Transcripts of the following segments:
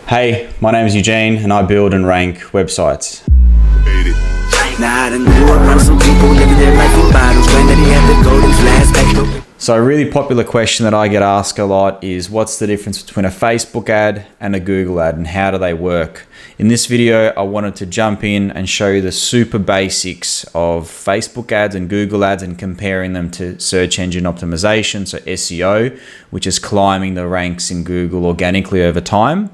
Hey, my name is Eugene and I build and rank websites. So a really popular question that I get asked a lot is what's the difference between a Facebook ad and a Google ad and how do they work? In this video, I wanted to jump in and show you the super basics of Facebook ads and Google ads and comparing them to search engine optimization, so SEO, which is climbing the ranks in Google organically over time.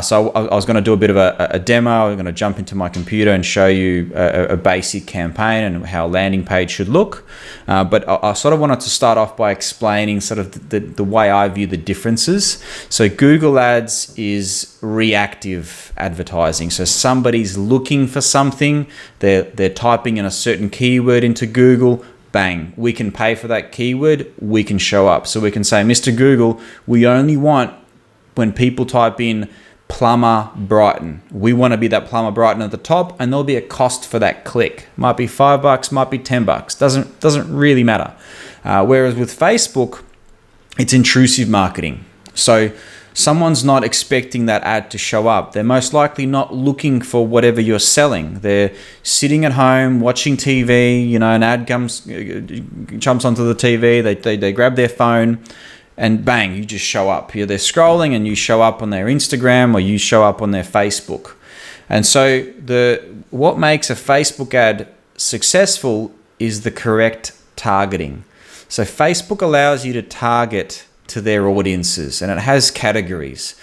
So I was going to do a bit of a demo. I'm going to jump into my computer and show you a basic campaign and how a landing page should look. But I sort of wanted to start off by explaining sort of the way I view the differences. So Google ads is reactive advertising. So somebody's looking for something, they're typing in a certain keyword into Google, bang, we can pay for that keyword, we can show up. So we can say, Mr. Google, we only want when people type in plumber Brighton. We want to be that plumber Brighton at the top, and there'll be a cost for that click. Might be $5, might be $10. Doesn't really matter. Whereas with Facebook, it's intrusive marketing. So someone's not expecting that ad to show up. They're most likely not looking for whatever you're selling. They're sitting at home watching TV. An ad jumps onto the TV. They grab their phone. And bang, you just show up. They're scrolling and you show up on their Instagram or you show up on their Facebook. And so what makes a Facebook ad successful is the correct targeting. So Facebook allows you to target to their audiences and it has categories.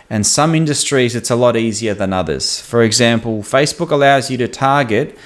And some industries, it's a lot easier than others. For example, Facebook allows you to target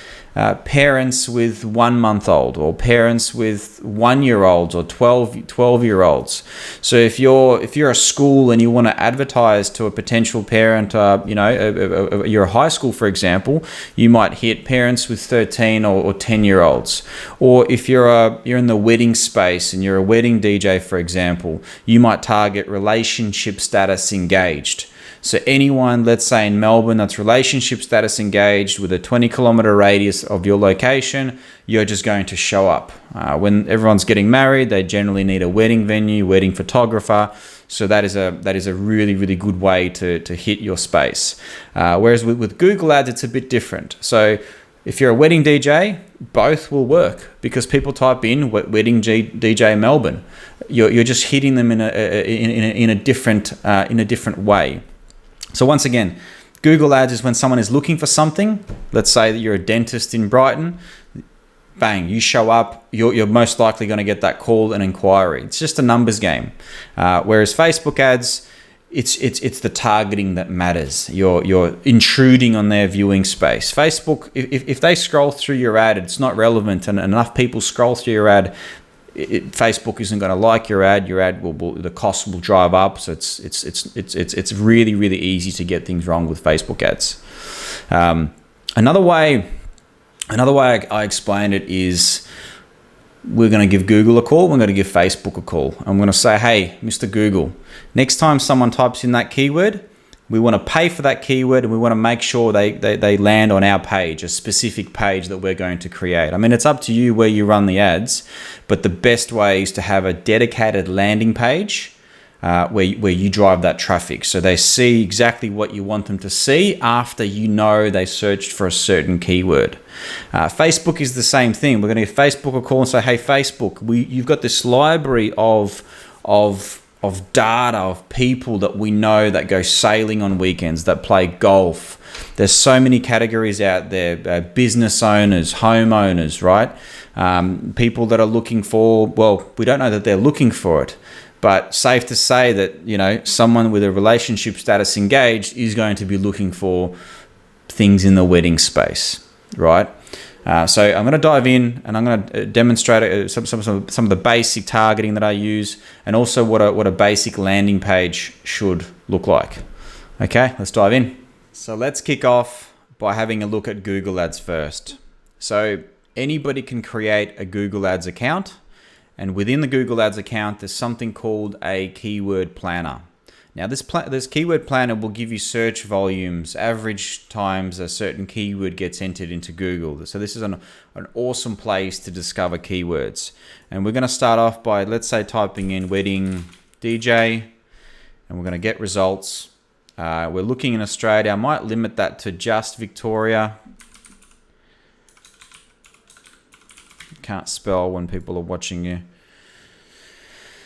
parents with 1 month old or parents with 1-year-olds or 12-year-olds. So if you're a school and you want to advertise to a potential parent, you're a high school, for example, you might hit parents with 13 or 10-year-olds. Or if you're in the wedding space and you're a wedding DJ, for example, you might target relationship status engaged. So anyone, let's say in Melbourne, that's relationship status engaged with a 20-kilometer radius of your location, you're just going to show up. When everyone's getting married, they generally need a wedding venue, wedding photographer. So that is a really, really good way to hit your space. Whereas with Google ads, it's a bit different. So if you're a wedding DJ, both will work because people type in wedding DJ Melbourne. You're just hitting them in a different way. So once again, Google ads is when someone is looking for something. Let's say that you're a dentist in Brighton. Bang, you show up, you're most likely going to get that call and inquiry. It's just a numbers game. Whereas Facebook ads, it's the targeting that matters. You're intruding on their viewing space. Facebook, if they scroll through your ad, it's not relevant, and enough people scroll through your ad, Facebook isn't going to like your ad. Your ad the cost will drive up. So it's really, really easy to get things wrong with Facebook ads. Another way I explain it is we're going to give Google a call. We're going to give Facebook a call. I'm going to say, hey, Mr. Google, next time someone types in that keyword, we want to pay for that keyword and we want to make sure they land on our page, a specific page that we're going to create. I mean, it's up to you where you run the ads, but the best way is to have a dedicated landing page where you drive that traffic. So they see exactly what you want them to see after they searched for a certain keyword. Facebook is the same thing. We're going to give Facebook a call and say, hey, Facebook, you've got this library of data of people that we know that go sailing on weekends, that play golf. There's so many categories out there, business owners, homeowners, right? People that are looking for, well, we don't know that they're looking for it, but safe to say that, someone with a relationship status engaged is going to be looking for things in the wedding space, right? So I'm going to dive in and I'm going to demonstrate some of the basic targeting that I use and also what a basic landing page should look like. Okay, let's dive in. So let's kick off by having a look at Google Ads first. So anybody can create a Google Ads account, and within the Google Ads account, there's something called a keyword planner. Now this keyword planner will give you search volumes, average times a certain keyword gets entered into Google. So this is an awesome place to discover keywords. And we're going to start off by, let's say, typing in wedding DJ, and we're going to get results. We're looking in Australia. I might limit that to just Victoria. Can't spell when people are watching you.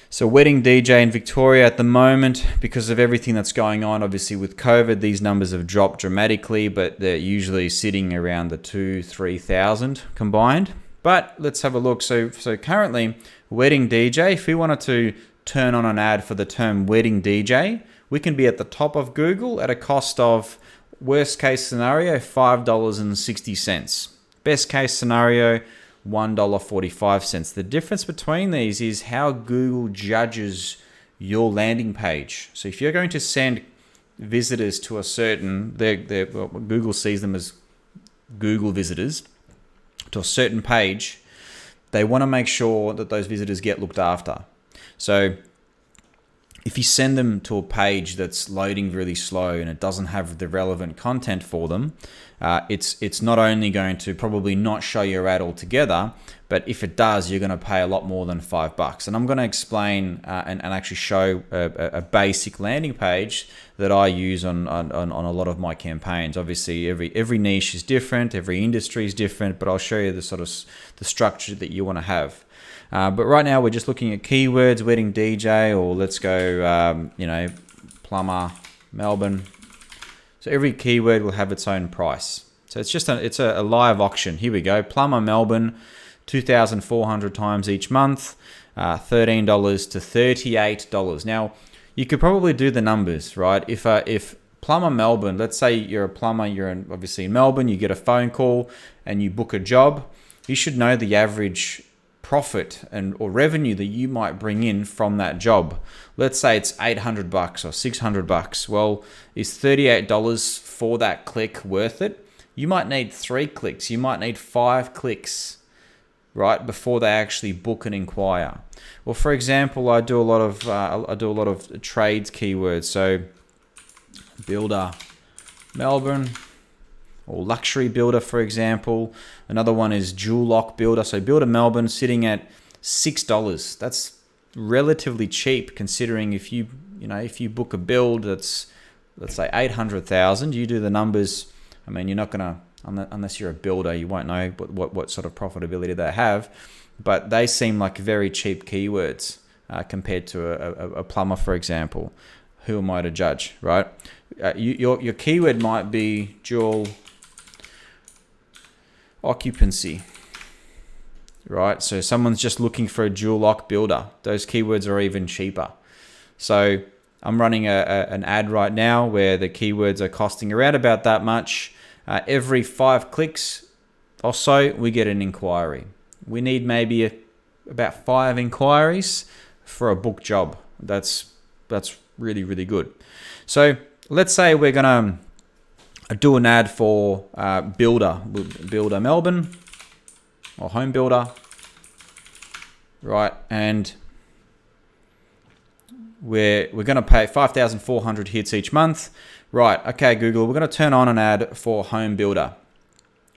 So wedding DJ in Victoria at the moment, because of everything that's going on, obviously with COVID, these numbers have dropped dramatically, but they're usually sitting around the 2,000-3,000 combined. But let's have a look. So currently, wedding DJ, if we wanted to turn on an ad for the term wedding DJ, we can be at the top of Google at a cost of, worst case scenario, $5.60. Best case scenario, $1.45. The difference between these is how Google judges your landing page. So if you're going to send visitors to a certain, Google sees them as Google visitors to a certain page, they want to make sure that those visitors get looked after. So if you send them to a page that's loading really slow and it doesn't have the relevant content for them, it's not only going to probably not show your ad altogether, but if it does, you're going to pay a lot more than $5. And I'm going to explain and actually show a basic landing page that I use on a lot of my campaigns. Obviously, every niche is different, every industry is different, but I'll show you the sort of the structure that you want to have. But right now we're just looking at keywords, wedding DJ, or let's go, plumber, Melbourne. So every keyword will have its own price. So it's a live auction. Here we go. Plumber, Melbourne, 2,400 times each month, $13 to $38. Now, you could probably do the numbers, right? If plumber Melbourne, let's say you're a plumber, obviously in Melbourne, you get a phone call and you book a job, you should know the average profit or revenue that you might bring in from that job. Let's say it's $800 or $600. Well, is $38 for that click worth it? You might need 3 clicks. You might need 5 clicks, right, before they actually book and inquire. Well, for example, I do a lot of trades keywords. So builder Melbourne, or luxury builder, for example. Another one is jewel lock builder. So builder Melbourne sitting at $6. That's relatively cheap considering if you book a build that's, let's say, 800,000, you do the numbers. I mean, you're not gonna, unless you're a builder, you won't know what sort of profitability they have, but they seem like very cheap keywords compared to a plumber, for example. Who am I to judge, right? Your keyword might be dual occupancy, right? So someone's just looking for a dual lock builder. Those keywords are even cheaper. So I'm running an ad right now where the keywords are costing around about that much. Every 5 clicks or so, we get an inquiry. We need maybe about 5 inquiries for a book job. That's really, really good. So let's say we're gonna do an ad for builder Melbourne, or home builder, right? And we're gonna pay 5,400 hits each month, right? Okay, Google, we're gonna turn on an ad for home builder.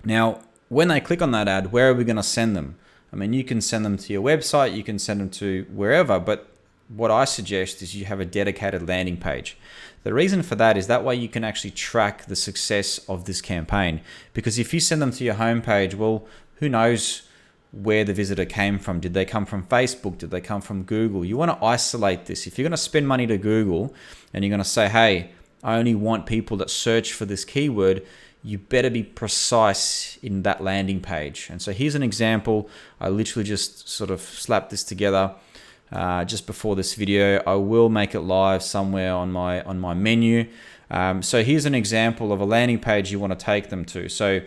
Now, when they click on that ad, where are we gonna send them? I mean, you can send them to your website, you can send them to wherever, but what I suggest is you have a dedicated landing page. The reason for that is that way you can actually track the success of this campaign. Because if you send them to your homepage, well, who knows where the visitor came from? Did they come from Facebook? Did they come from Google? You want to isolate this. If you're going to spend money to Google and you're going to say, hey, I only want people that search for this keyword, you better be precise in that landing page. And so here's an example. I literally just sort of slapped this together just before this video. I will make it live somewhere on my menu. So here's an example of a landing page you want to take them to. So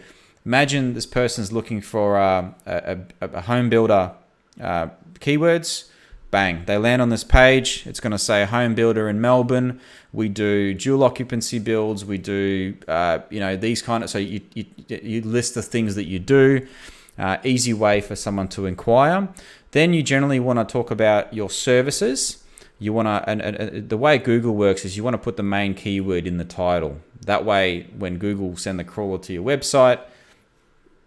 imagine this person's looking for a home builder keywords. Bang, they land on this page. It's going to say home builder in Melbourne. We do dual occupancy builds. We do these kind of, so you list the things that you do. Easy way for someone to inquire. Then you generally want to talk about your services. You want to, and the way Google works is you want to put the main keyword in the title. That way, when Google send the crawler to your website,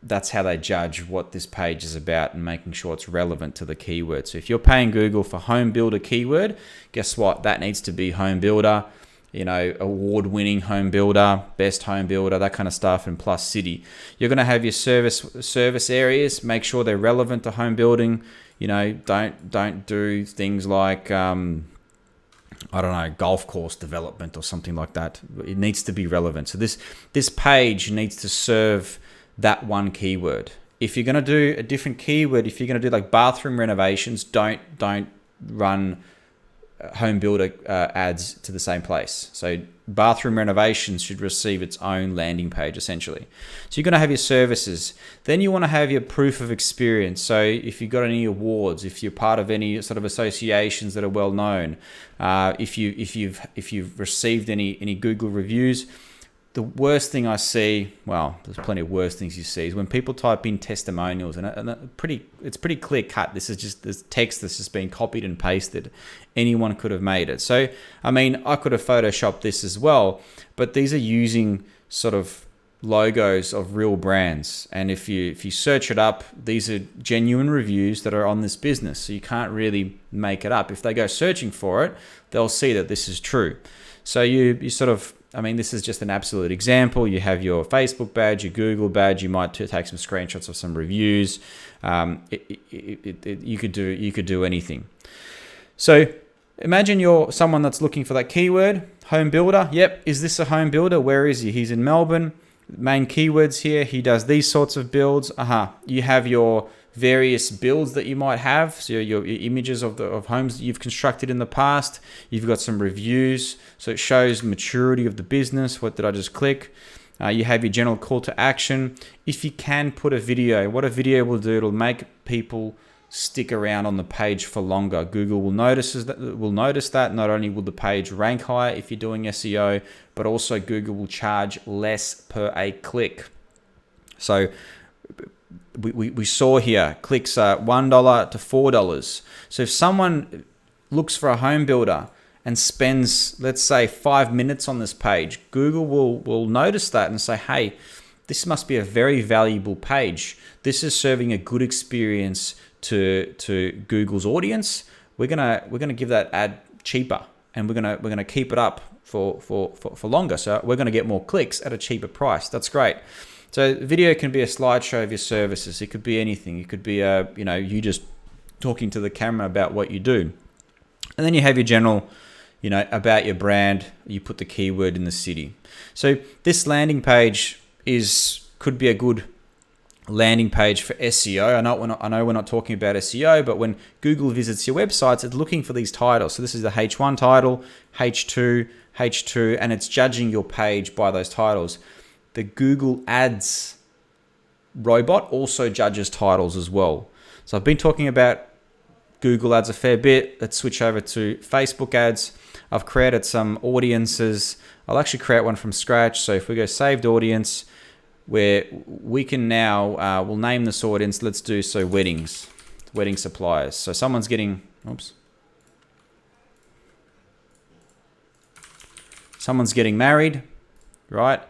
that's how they judge what this page is about and making sure it's relevant to the keyword. So if you're paying Google for home builder keyword, guess what? That needs to be home builder. you know, award-winning home builder, best home builder, that kind of stuff, and plus city. You're going to have your service areas. Make sure they're relevant to home building. You know, don't do things like I don't know, golf course development or something like that. It needs to be relevant. So this page needs to serve that one keyword. If you're going to do a different keyword, if you're going to do like bathroom renovations, don't run home builder ads to the same place. So bathroom renovations should receive its own landing page essentially. So you're going to have your services. Then you want to have your proof of experience. So if you've got any awards, if you're part of any sort of associations that are well known, if you've received any Google reviews. The worst thing I see, well, there's plenty of worse things you see, is when people type in testimonials, and it's pretty clear cut. This is just this text that's just been copied and pasted. Anyone could have made it. So, I mean, I could have photoshopped this as well, but these are using sort of logos of real brands. And if you search it up, these are genuine reviews that are on this business. So you can't really make it up. If they go searching for it, they'll see that this is true. So you sort of, I mean, this is just an absolute example. You have your Facebook badge, your Google badge. You might take some screenshots of some reviews. You could do anything. So imagine you're someone that's looking for that keyword, home builder. Yep, is this a home builder? Where is he? He's in Melbourne. Main keywords here. He does these sorts of builds. You have your various builds that you might have, so your images of homes that you've constructed in the past. You've got some reviews, so it shows maturity of the business. What did I just click? You have your general call to action. If you can put a video, what a video will do, it'll make people stick around on the page for longer. Google will notice that. Not only will the page rank higher if you're doing SEO, but also Google will charge less per a click. So we saw here clicks are $1 to $4. So if someone looks for a home builder and spends, let's say, 5 minutes on this page, Google will notice that and say, hey, this must be a very valuable page. This is serving a good experience to Google's audience. We're gonna give that ad cheaper, and we're gonna keep it up for longer. So we're gonna get more clicks at a cheaper price. That's great. So video can be a slideshow of your services. It could be anything. It could be you just talking to the camera about what you do. And then you have your general, about your brand. You put the keyword in the city. So this landing page could be a good landing page for SEO. I know we're not talking about SEO, but when Google visits your websites, it's looking for these titles. So this is the H1 title, H2, and it's judging your page by those titles. The Google Ads robot also judges titles as well. So I've been talking about Google Ads a fair bit. Let's switch over to Facebook Ads. I've created some audiences. I'll actually create one from scratch. So if we go saved audience, where we can now, we'll name this audience. Let's do weddings, wedding suppliers. So someone's getting, someone's getting married, right?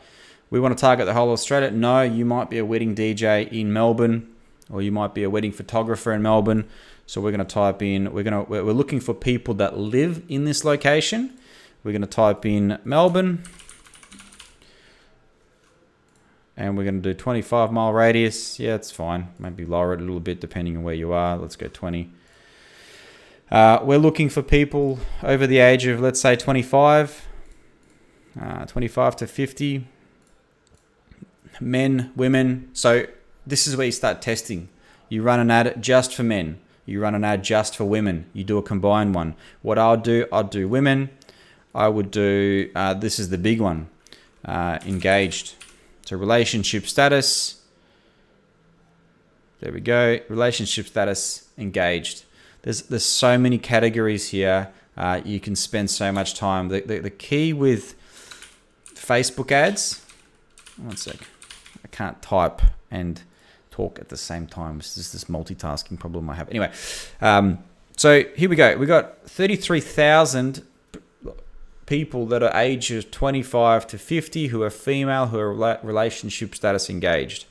We want to target the whole of Australia. No, you might be a wedding DJ in Melbourne, or you might be a wedding photographer in Melbourne. So we're going to type in, we're looking for people that live in this location. We're going to type in Melbourne, and we're going to do 25-mile radius. Yeah, it's fine. Maybe lower it a little bit depending on where you are. Let's go 20. We're looking for people over the age of, let's say, 25 to 50. Men, women. So this is where you start testing. You run an ad just for men. You run an ad just for women. You do a combined one. What I'd do women. I would do, this is the big one, engaged. So relationship status. There we go. Relationship status, engaged. There's so many categories here. You can spend so much time. The key with Facebook ads, one sec. I can't type and talk at the same time. It's just this multitasking problem I have. Anyway, so here we go. We got 33,000 people that are ages 25 to 50 who are female, who are relationship status engaged.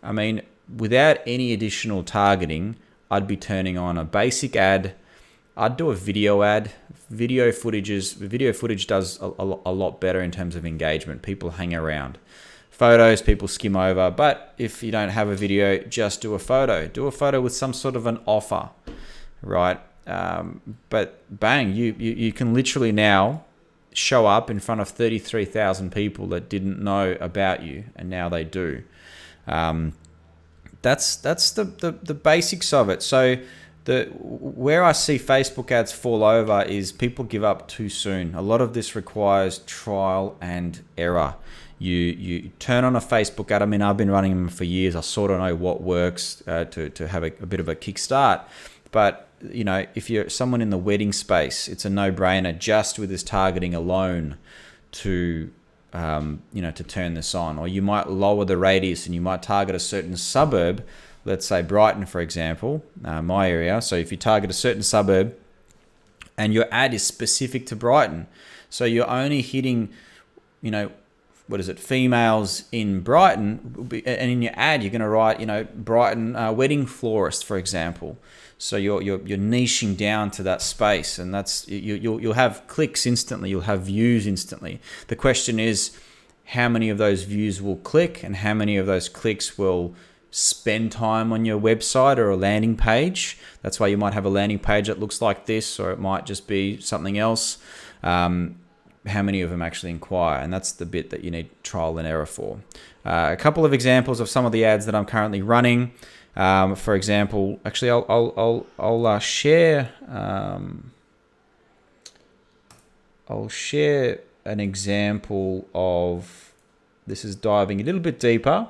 I mean, without any additional targeting, I'd be turning on a basic ad I'd do a video ad. Video footage does a lot better in terms of engagement. People hang around. Photos, people skim over. But if you don't have a video, just do a photo. Do a photo with some sort of an offer, right? But bang, you can literally now show up in front of 33,000 people that didn't know about you, and now they do. That's the basics of it. So where I see Facebook ads fall over is people give up too soon. A lot of this requires trial and error. You turn on a Facebook ad. I mean, I've been running them for years. I sort of know what works to have a bit of a kickstart. But you know, if you're someone in the wedding space, it's a no-brainer just with this targeting alone to to turn this on. Or you might lower the radius and you might target a certain suburb. Let's say Brighton, for example, my area. So if you target a certain suburb and your ad is specific to Brighton, so you're only hitting, females in Brighton, and in your ad you're going to write, Brighton wedding florist, for example. So you're niching down to that space, and that's you'll have clicks instantly, you'll have views instantly. The question is, how many of those views will click, and how many of those clicks will spend time on your website or a landing page? That's why you might have a landing page that looks like this, or it might just be something else. How many of them actually inquire? And that's the bit that you need trial and error for. A couple of examples of some of the ads that I'm currently running. For example, actually, I'll share. I'll share an example of. This is diving a little bit deeper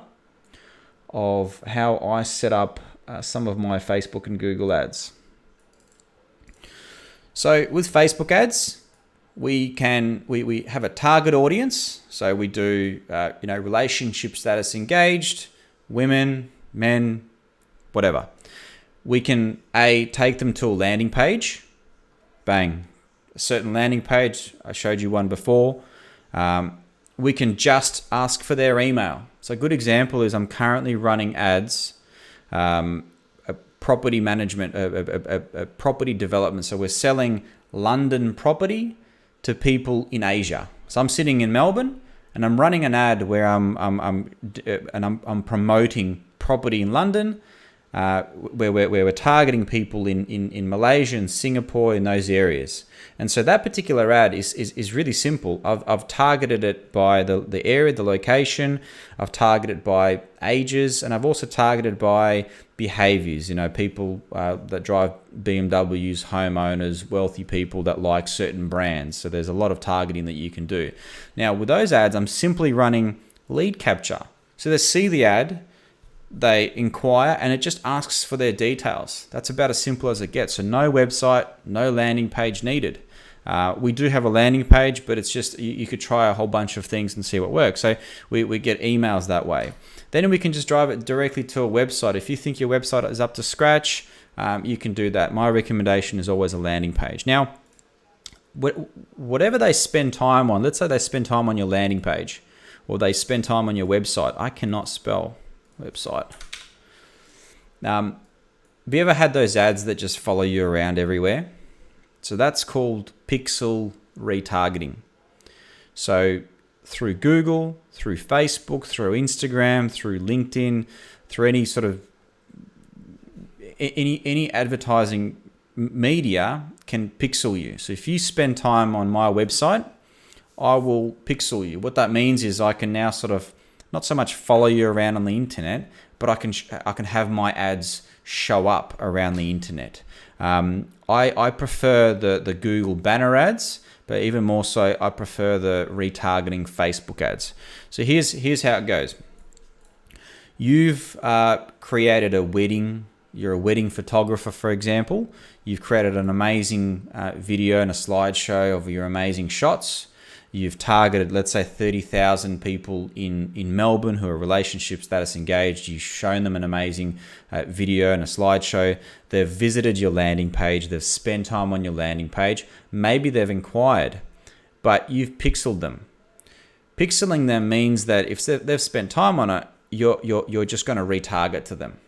of how I set up some of my Facebook and Google ads. So with Facebook ads, we have a target audience. So we do relationship status engaged, women, men, whatever. We can take them to a landing page. Bang, a certain landing page. I showed you one before. We can just ask for their email. So a good example is I'm currently running ads, a property management, a property development. So we're selling London property to people in Asia. So I'm sitting in Melbourne and I'm running an ad where I'm promoting property in London, where we're targeting people in Malaysia and Singapore, in those areas. And so that particular ad is really simple. I've targeted it by the area, the location. I've targeted by ages, and I've also targeted by behaviors. People that drive BMWs, homeowners, wealthy people that like certain brands. So there's a lot of targeting that you can do. Now with those ads, I'm simply running lead capture. So they see the ad, they inquire, and it just asks for their details. That's about as simple as it gets. So no website, no landing page needed. We do have a landing page, but it's just, you could try a whole bunch of things and see what works. So we get emails that way. Then we can just drive it directly to a website. If you think your website is up to scratch, you can do that. My recommendation is always a landing page. Now, whatever they spend time on, let's say they spend time on your landing page, or they spend time on your website. I cannot spell website. Have you ever had those ads that just follow you around everywhere? So that's called pixel retargeting. So through Google, through Facebook, through Instagram, through LinkedIn, through any sort of any advertising media can pixel you. So if you spend time on my website, I will pixel you. What that means is I can now sort of not so much follow you around on the internet, but I can have my ads show up around the internet. I prefer the Google banner ads, but even more so, I prefer the retargeting Facebook ads. So here's how it goes. You've created a wedding. You're a wedding photographer, for example. You've created an amazing video and a slideshow of your amazing shots. You've targeted, let's say, 30,000 people in Melbourne who are relationship status engaged. You've shown them an amazing video and a slideshow. They've visited your landing page. They've spent time on your landing page. Maybe they've inquired, but you've pixeled them. Pixeling them means that if they've spent time on it, you're just going to retarget to them.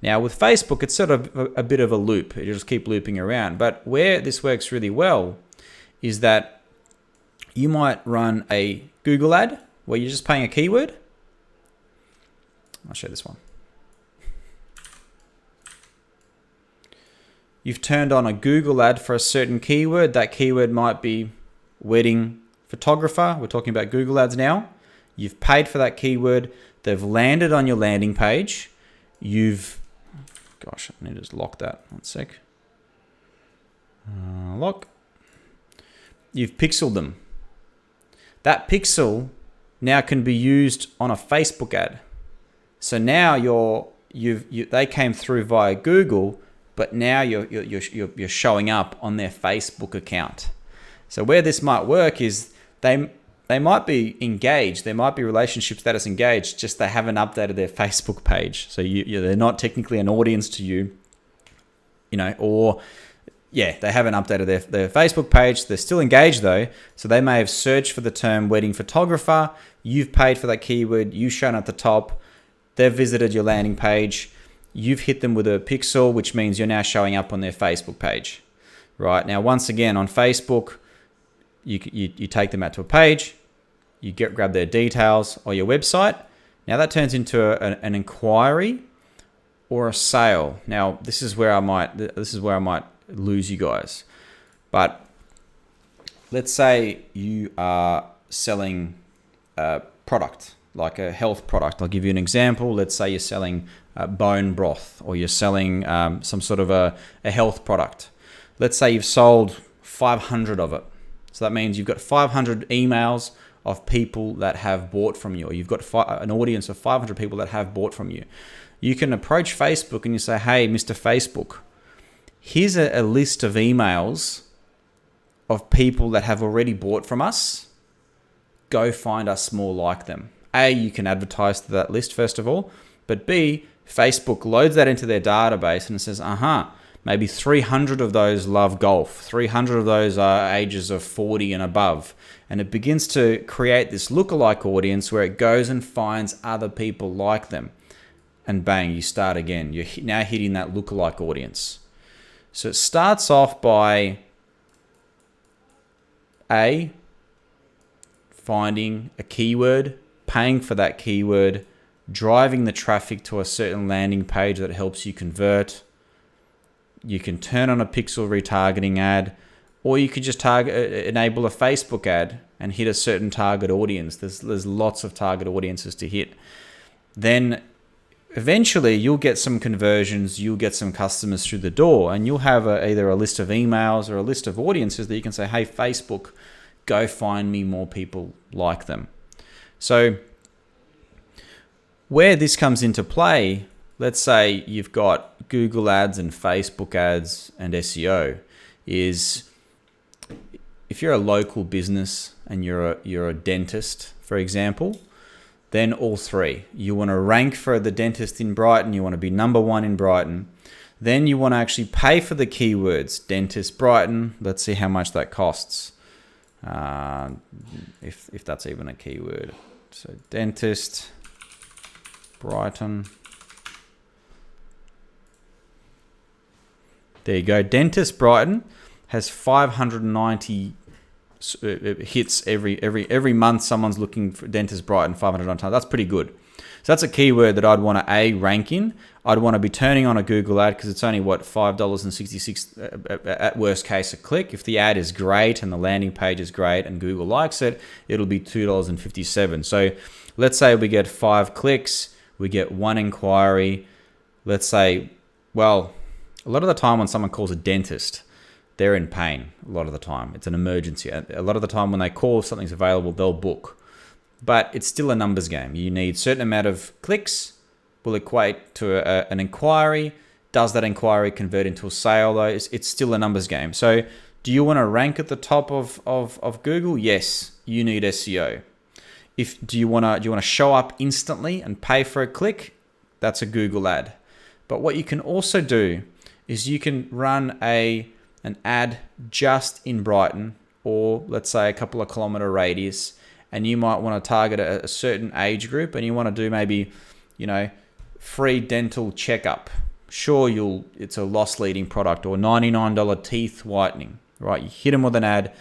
Now with Facebook, it's sort of a bit of a loop. You just keep looping around. But where this works really well is that you might run a Google ad where you're just paying a keyword. I'll show this one. You've turned on a Google ad for a certain keyword. That keyword might be wedding photographer. We're talking about Google ads now. You've paid for that keyword. They've landed on your landing page. Gosh, I need to just lock that. 1 sec. Lock. You've pixeled them. That pixel now can be used on a Facebook ad. So now they came through via Google, but now you're showing up on their Facebook account. So where this might work is they might be engaged. There might be relationship status engaged, just they haven't updated their Facebook page. So they're not technically an audience to you, or they haven't updated their Facebook page. They're still engaged though. So they may have searched for the term wedding photographer. You've paid for that keyword. You've shown at the top. They've visited your landing page. You've hit them with a pixel, which means you're now showing up on their Facebook page. Right now, once again on Facebook, you take them out to a page. You grab their details or your website. Now that turns into an inquiry or a sale. Now this is where I might lose you guys. But let's say you are selling a product, like a health product. I'll give you an example. Let's say you're selling bone broth, or you're selling some sort of a health product. Let's say you've sold 500 of it. So that means you've got 500 emails of people that have bought from you, or you've got an audience of 500 people that have bought from you. You can approach Facebook and you say, hey, Mr. Facebook, here's a list of emails of people that have already bought from us. Go find us more like them. A, you can advertise to that list first of all, but B, Facebook loads that into their database and it says, maybe 300 of those love golf. 300 of those are ages of 40 and above. And it begins to create this lookalike audience where it goes and finds other people like them. And bang, you start again. You're now hitting that lookalike audience. So it starts off by A, finding a keyword, paying for that keyword, driving the traffic to a certain landing page that helps you convert. You can turn on a pixel retargeting ad, or you could just enable a Facebook ad and hit a certain target audience. There's lots of target audiences to hit. Then eventually you'll get some conversions, you'll get some customers through the door, and you'll have either a list of emails or a list of audiences that you can say, hey, Facebook, go find me more people like them. So where this comes into play, let's say you've got Google ads and Facebook ads and SEO, is if you're a local business and you're a dentist, for example, then all three. You want to rank for the dentist in Brighton. You want to be number one in Brighton. Then you want to actually pay for the keywords, dentist Brighton. Let's see how much that costs. If that's even a keyword. So dentist Brighton. There you go. Dentist Brighton has 590 hits every month. Someone's looking for Dentist Brighton 590 times. That's pretty good. So that's a keyword that I'd want to rank in. I'd want to be turning on a Google ad because it's only $5.66 at worst case a click. If the ad is great and the landing page is great and Google likes it, it'll be $2.57. So let's say we get 5 clicks, we get 1 inquiry. Let's say, well, a lot of the time when someone calls a dentist, they're in pain. A lot of the time, it's an emergency. A lot of the time when they call, if something's available, they'll book. But it's still a numbers game. You need a certain amount of clicks will equate to an inquiry. Does that inquiry convert into a sale though? It's still a numbers game. So do you want to rank at the top of Google? Yes, you need SEO. Do you want to show up instantly and pay for a click? That's a Google ad. But what you can also do is you can run an ad just in Brighton, or let's say a couple of kilometer radius, and you might want to target a certain age group, and you want to do maybe, free dental checkup sure it's a loss leading product, or $99 teeth whitening, right? You hit them with an ad.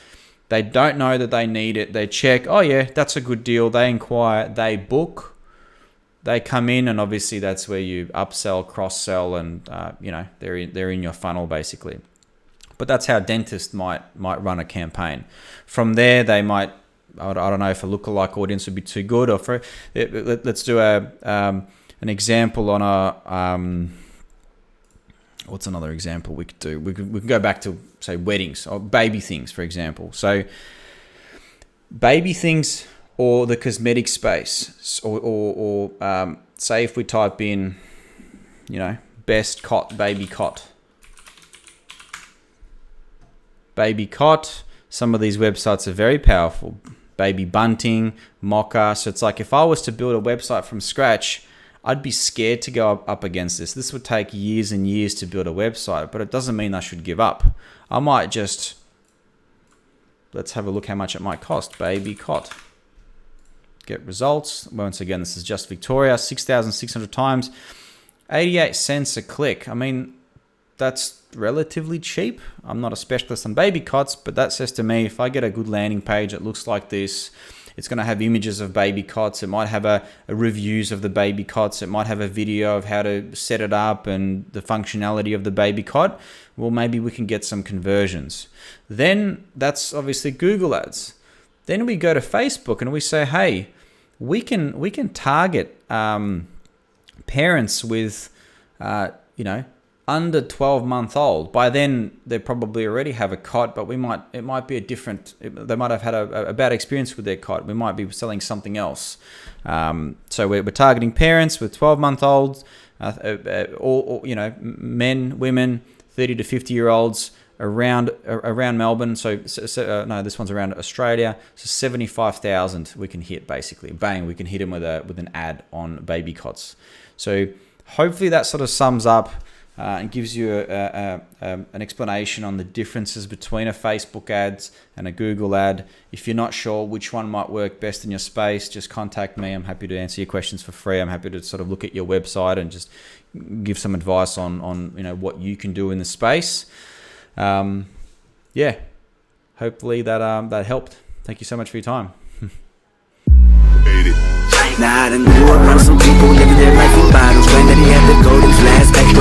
They don't know that they need it. They check, oh yeah, that's a good deal. They inquire, they book, they come in, and obviously that's where you upsell, cross-sell, and they're in your funnel basically. But that's how dentists might run a campaign. From there, they might, I don't know if a lookalike audience would be too good, or let's do an example on a what's another example we could do? We can go back to, say, weddings or baby things, for example. So baby things, or the cosmetic space, or say if we type in, best cot, baby cot. Baby cot, some of these websites are very powerful. Baby bunting, mocha. So it's like, if I was to build a website from scratch, I'd be scared to go up against this. This would take years and years to build a website, but it doesn't mean I should give up. I might just, let's have a look how much it might cost. Baby cot. Get results. Once again, this is just Victoria, 6,600 times, 88 cents a click. I mean, that's relatively cheap. I'm not a specialist on baby cots, but that says to me, if I get a good landing page, it looks like this. It's going to have images of baby cots. It might have a reviews of the baby cots. It might have a video of how to set it up and the functionality of the baby cot. Well, maybe we can get some conversions. Then that's obviously Google ads. Then we go to Facebook and we say, hey, we can target parents with, under 12-month-old. By then, they probably already have a cot, but it might be a different. They might have had a bad experience with their cot. We might be selling something else. So we're targeting parents with 12-month-olds, or men, women, 30 to 50-year-olds around Melbourne. So no, this one's around Australia. So 75,000 we can hit basically. Bang, we can hit them with an ad on baby cots. So hopefully that sort of sums up. And gives you an explanation on the differences between a Facebook ads and a Google ad. If you're not sure which one might work best in your space, just contact me. I'm happy to answer your questions for free. I'm happy to sort of look at your website and just give some advice on what you can do in the space. Hopefully that helped. Thank you so much for your time. Nah, I done grew up around some people living their life in bottles. Granddaddy had the golden flash.